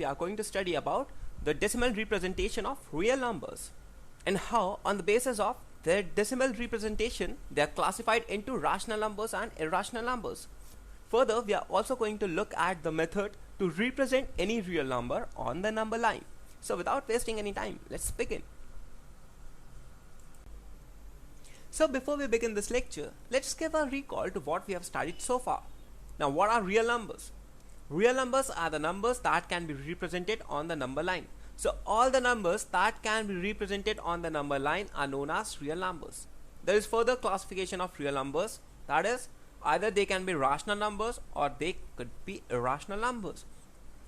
we are going to study about the decimal representation of real numbers and how on the basis of their decimal representation they are classified into rational numbers and irrational numbers. Further, we are also going to look at the method to represent any real number on the number line. So without wasting any time, let's begin. So before we begin this lecture, let's give a recall to what we have studied so far. Now, what are real numbers? Real numbers are the numbers that can be represented on the number line. So all the numbers that can be represented on the number line are known as real numbers. There is further classification of real numbers, that is, either they can be rational numbers or they could be irrational numbers.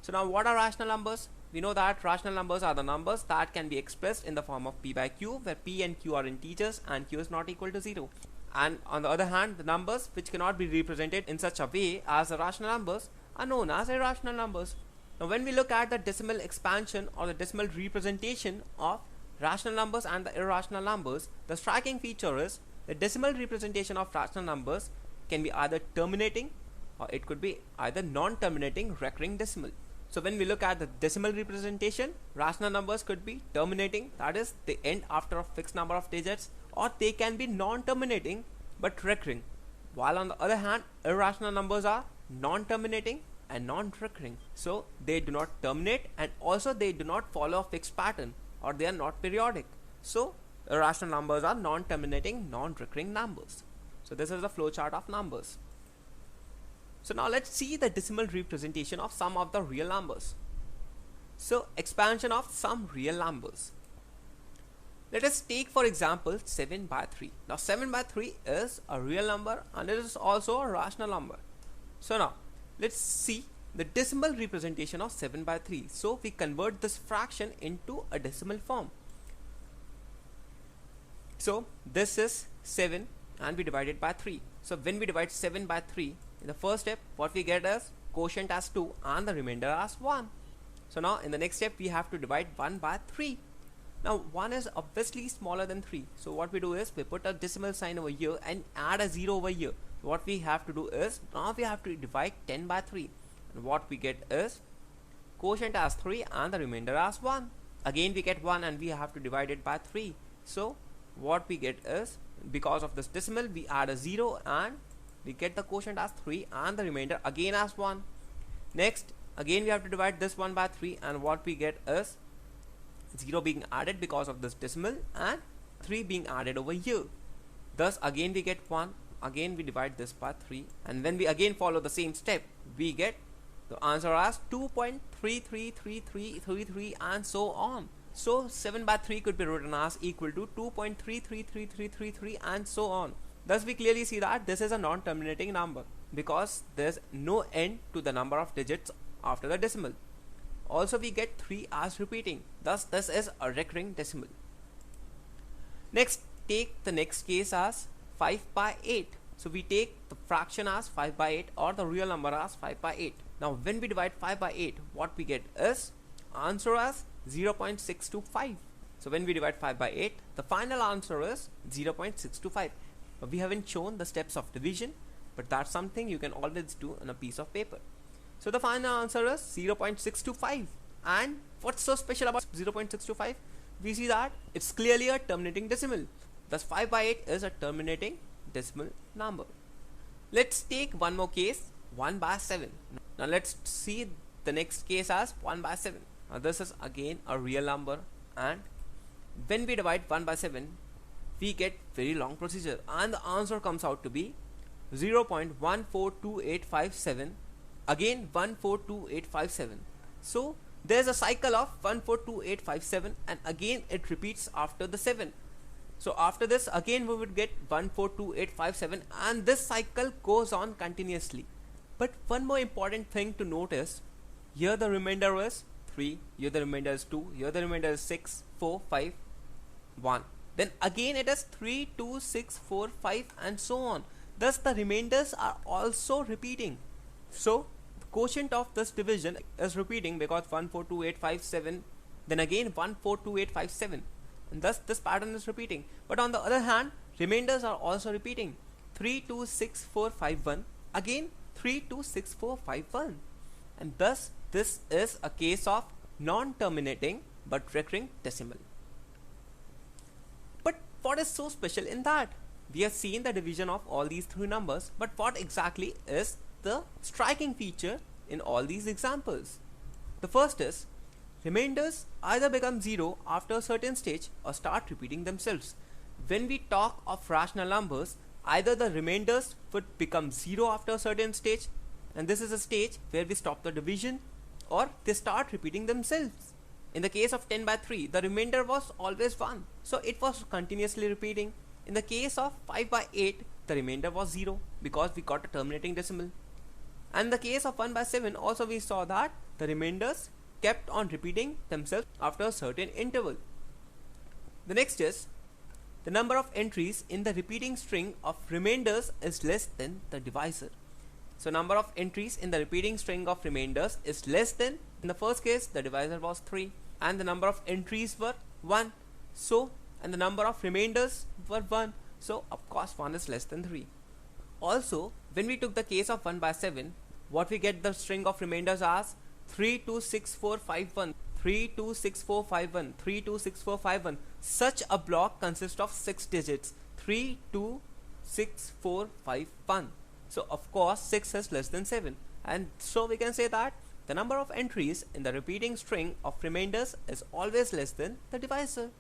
So now what are rational numbers? We know that rational numbers are the numbers that can be expressed in the form of p by q, where p and q are integers and q is not equal to 0. And on the other hand, the numbers which cannot be represented in such a way as the rational numbers are known as irrational numbers. Now when we look at the decimal expansion or the decimal representation of rational numbers and the irrational numbers, the striking feature is the decimal representation of rational numbers can be either terminating or it could be either non-terminating recurring decimal. So when we look at the decimal representation, rational numbers could be terminating, that is they end after a fixed number of digits, or they can be non-terminating but recurring, while on the other hand irrational numbers are non-terminating and non-recurring. So they do not terminate and also they do not follow a fixed pattern, or they are not periodic. So irrational numbers are non-terminating, non-recurring numbers. So this is the flowchart of numbers. So now let's see the decimal representation of some of the real numbers. So expansion of some real numbers. Let us take for example 7 by 3. Now 7 by 3 is a real number and it is also a rational number. So now let's see the decimal representation of 7 by 3. So we convert this fraction into a decimal form. So this is 7 and we divide it by 3. So when we divide 7 by 3, in the first step what we get is quotient as 2 and the remainder as 1. So now in the next step we have to divide 1 by 3. Now 1 is obviously smaller than 3. So what we do is we put a decimal sign over here and add a 0 over here. So what we have to do is now we have to divide 10 by 3. And what we get is quotient as 3 and the remainder as 1. Again we get 1 and we have to divide it by 3. So what we get is, because of this decimal we add a 0 and we get the quotient as 3 and the remainder again as 1. Next again we have to divide this 1 by 3 and what we get is 0 being added because of this decimal and 3 being added over here. Thus again we get 1, again we divide this by 3, and when we again follow the same step we get the answer as 2.333333 and so on. So 7 by 3 could be written as equal to 2.333333 and so on. Thus we clearly see that this is a non-terminating number because there is no end to the number of digits after the decimal. Also we get 3 as repeating, thus this is a recurring decimal. Next, take the next case as 5 by 8. So we take the fraction as 5 by 8 or the real number as 5 by 8. Now when we divide 5 by 8, what we get is answer as 0.625. So when we divide 5 by 8, the final answer is 0.625. We haven't shown the steps of division, but that's something you can always do on a piece of paper. So the final answer is 0.625. And what's so special about 0.625? We see that it's clearly a terminating decimal. Thus 5 by 8 is a terminating decimal number. Let's take one more case, 1 by 7. Now let's see the next case as 1 by 7. Now this is again a real number, and when we divide 1 by 7 we get very long procedure and the answer comes out to be 0.142857, again 142857. So there's a cycle of 142857 and again it repeats after the 7. So after this again we would get 142857 and this cycle goes on continuously. But one more important thing to notice, here the remainder is 3, here the remainder is 2, here the remainder is 6, 4, 5, 1. Then again it is 3, 2, 6, 4, 5 and so on. Thus the remainders are also repeating. So the quotient of this division is repeating because 142857, then again 142857, and thus this pattern is repeating. But on the other hand, remainders are also repeating. 3, 2, 6, 4, 5, 1, again 3, 2, 6, 4, 5, 1, and thus this is a case of non-terminating but recurring decimal. But what is so special in that? We have seen the division of all these three numbers, but what exactly is the striking feature in all these examples? The first is remainders either become 0 after a certain stage or start repeating themselves. When we talk of rational numbers, either the remainders would become 0 after a certain stage, and this is a stage where we stop the division, or they start repeating themselves. In the case of 10 by 3, the remainder was always 1, so it was continuously repeating. In the case of 5 by 8, the remainder was 0 because we got a terminating decimal. And in the case of 1 by 7, also we saw that the remainders kept on repeating themselves after a certain interval. The next is the number of entries in the repeating string of remainders is less than the divisor. So number of entries in the repeating string of remainders is less than, in the first case the divisor was 3 and the number of entries were 1. So, and the number of remainders were 1. So of course 1 is less than 3. Also, when we took the case of 1 by 7, what we get the string of remainders as 326451, 326451, 326451. Such a block consists of 6 digits, 326451. So of course 6 is less than 7, and so we can say that the number of entries in the repeating string of remainders is always less than the divisor.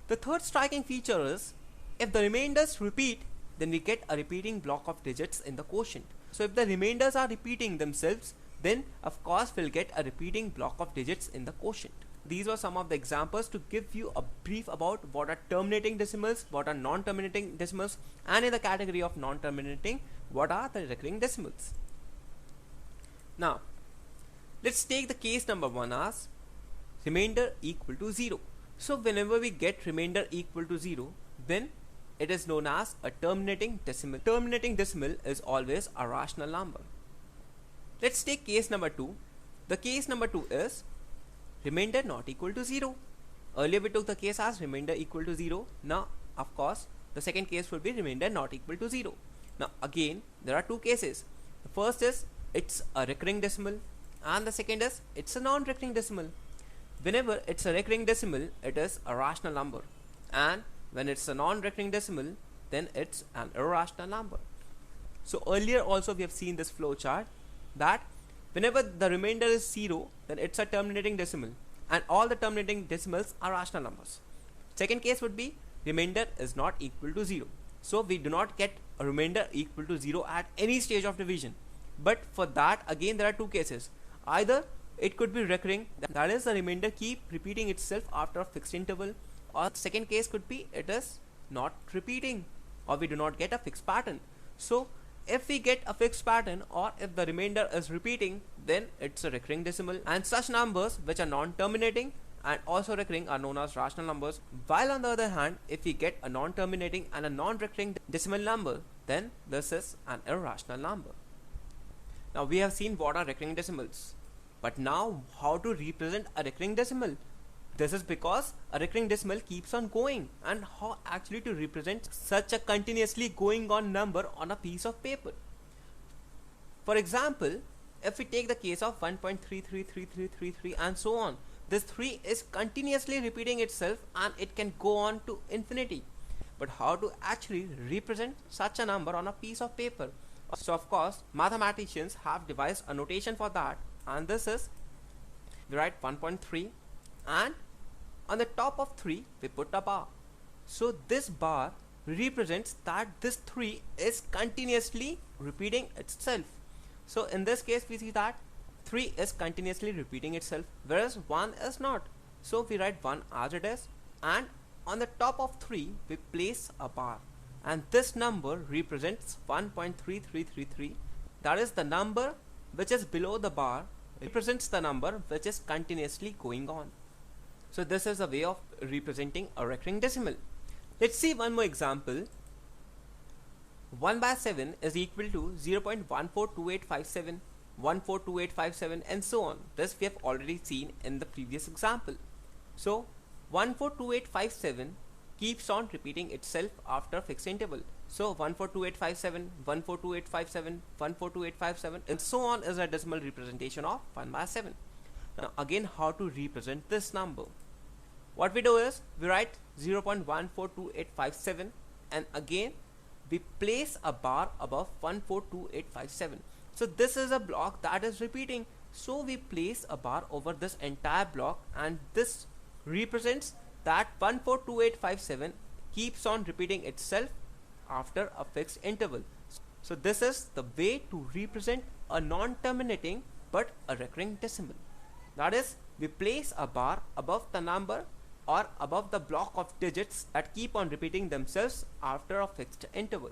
The third striking feature is if the remainders repeat, then we get a repeating block of digits in the quotient. So if the remainders are repeating themselves, then of course we'll get a repeating block of digits in the quotient. These were some of the examples to give you a brief about what are terminating decimals, what are non-terminating decimals, and in the category of non-terminating, what are the recurring decimals. Now, let's take the case number 1 as remainder equal to 0. So whenever we get remainder equal to 0, then it is known as a terminating decimal. Terminating decimal is always a rational number. Let's take case number 2. The case number 2 is remainder not equal to 0. Earlier we took the case as remainder equal to 0. Now of course the second case would be remainder not equal to 0. Now again there are two cases. The first is it's a recurring decimal, and the second is it's a non-recurring decimal. Whenever it's a recurring decimal, it is a rational number, and when it's a non-recurring decimal, then it's an irrational number. So earlier also we have seen this flow chart that whenever the remainder is 0, then it's a terminating decimal, and all the terminating decimals are rational numbers. Second case would be remainder is not equal to 0. So we do not get a remainder equal to 0 at any stage of division. But for that again there are two cases. Either it could be recurring, that is the remainder keep repeating itself after a fixed interval, or the second case could be it is not repeating, or we do not get a fixed pattern. So if we get a fixed pattern, or if the remainder is repeating, then it's a recurring decimal, and such numbers which are non-terminating and also recurring are known as rational numbers. While on the other hand, if we get a non-terminating and a non-recurring decimal number, then this is an irrational number. Now we have seen what are recurring decimals, but now how to represent a recurring decimal? This is because a recurring decimal keeps on going, and how actually to represent such a continuously going on number on a piece of paper. For example, if we take the case of 1.333333 and so on, this 3 is continuously repeating itself and it can go on to infinity. But how to actually represent such a number on a piece of paper? So of course mathematicians have devised a notation for that, and this is we write 1.3 and on the top of 3 we put a bar. So this bar represents that this 3 is continuously repeating itself. So in this case we see that 3 is continuously repeating itself, whereas 1 is not. So we write 1 as it is, and on the top of 3 we place a bar, and this number represents 1.3333. That is the number which is below the bar represents the number which is continuously going on. So this is a way of representing a recurring decimal. Let's see one more example. 1 by 7 is equal to 0.142857, 142857 and so on. This we have already seen in the previous example. So 142857 keeps on repeating itself after a fixed interval. So 142857, 142857, 142857 and so on is a decimal representation of 1 by 7. Now again, how to represent this number? What we do is we write 0.142857 and again we place a bar above 142857. So this is a block that is repeating, so we place a bar over this entire block and this represents that 142857 keeps on repeating itself after a fixed interval. So this is the way to represent a non-terminating but a recurring decimal. That is, we place a bar above the number or above the block of digits that keep on repeating themselves after a fixed interval.